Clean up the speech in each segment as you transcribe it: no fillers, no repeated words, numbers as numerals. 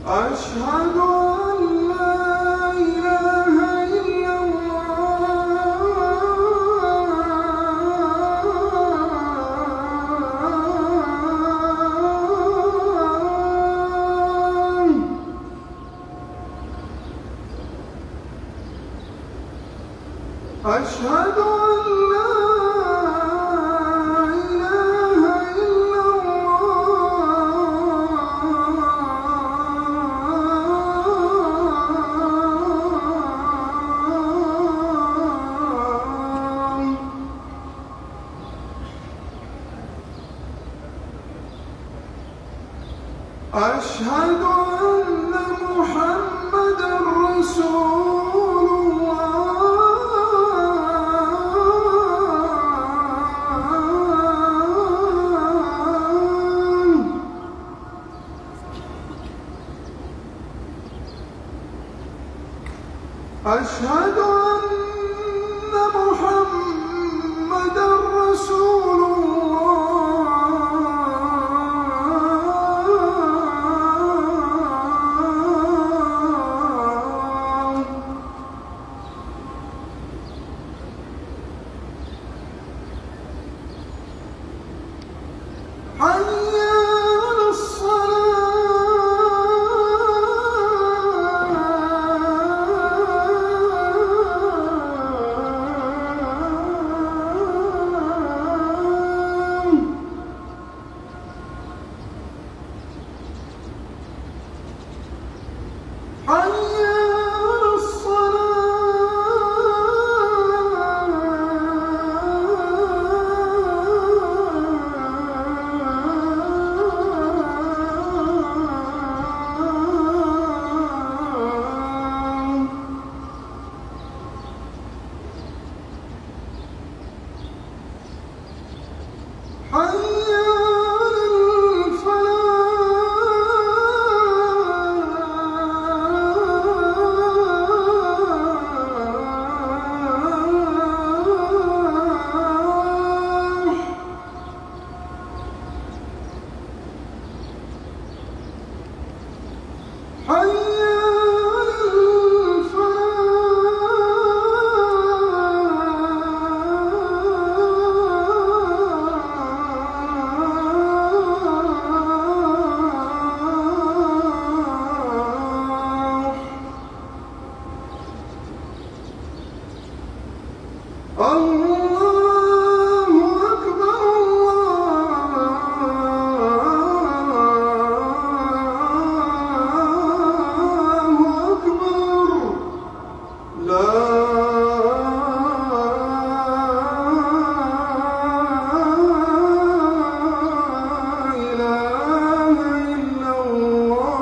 أشهد أن لا إله إلا الله. أشهد أن لا إله إلا الله. أشهد أن محمدًا رسول الله. أشهد أن محمدًا رسول الله. حي على الصلاة. حي على الصلاة. حي على الفلاح. حي على الفلاح. الله أكبر. الله أكبر. لا إله إلا الله.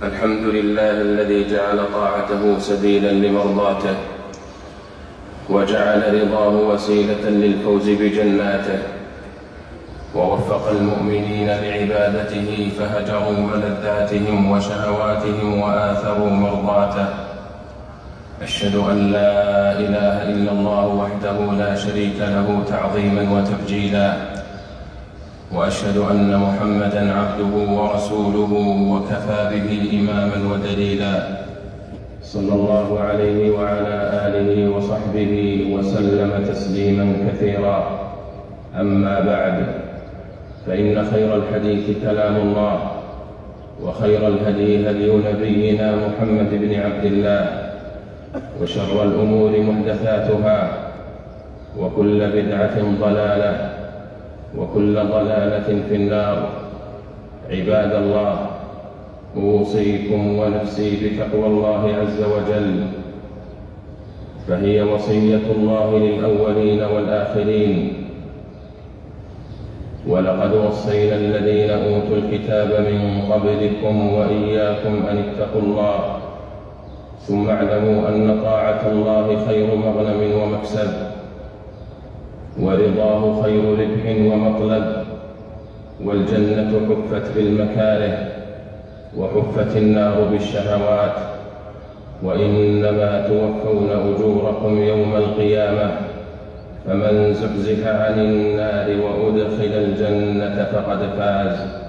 الحمد لله الذي جعل طاعته سبيلا لمرضاته، وجعل رضاه وسيلة للفوز بجناته، ووفق المؤمنين لعبادته فهجروا ملذاتهم وشهواتهم وآثروا مرضاته. أشهد أن لا إله إلا الله وحده لا شريك له تعظيما وتبجيلا، وأشهد أن محمدًا عبده ورسوله وكفى به إمامًا ودليلا، صلى الله عليه وعلى آله وصحبه وسلم تسليمًا كثيرا. أما بعد، فإن خير الحديث كلام الله، وخير الهدي هدي نبينا محمد بن عبد الله، وشر الأمور محدثاتها، وكل بدعة ضلالة، وكل ضلالة في النار. عباد الله، أوصيكم ونفسي بتقوى الله عز وجل، فهي وصية الله للأولين والآخرين. ولقد وصينا الذين أوتوا الكتاب من قبلكم وإياكم أن اتقوا الله، ثم اعلموا أن طاعة الله خير مغنم ومكسب، ورضاه خير ربح ومطلب، والجنة حفت بالمكاره، وحفت النار بالشهوات، وإنما توفون أجوركم يوم القيامة، فمن زحزح عن النار وأدخل الجنة فقد فاز.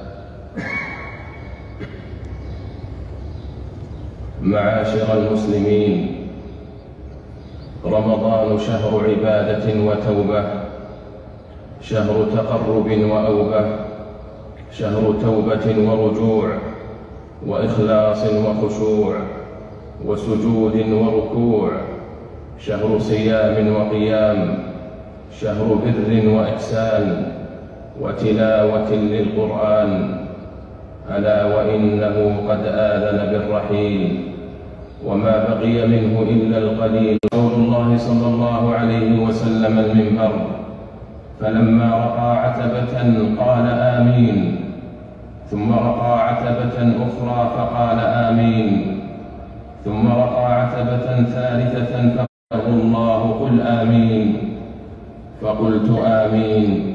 معاشر المسلمين، رمضان شهر عبادة وتوبة، شهر تقرب وأوبة، شهر توبة ورجوع وإخلاص وخشوع وسجود وركوع، شهر صيام وقيام، شهر بر وإحسان وتلاوة للقرآن. ألا وإنه قد آذن بالرحيل، وما بقي منه إلا القليل. رسول الله صلى الله عليه وسلم المنبر، فلما رقى عتبة قال آمين، ثم رقى عتبة أخرى فقال آمين، ثم رقى عتبة ثالثة فقال الله قل آمين، فقلت آمين،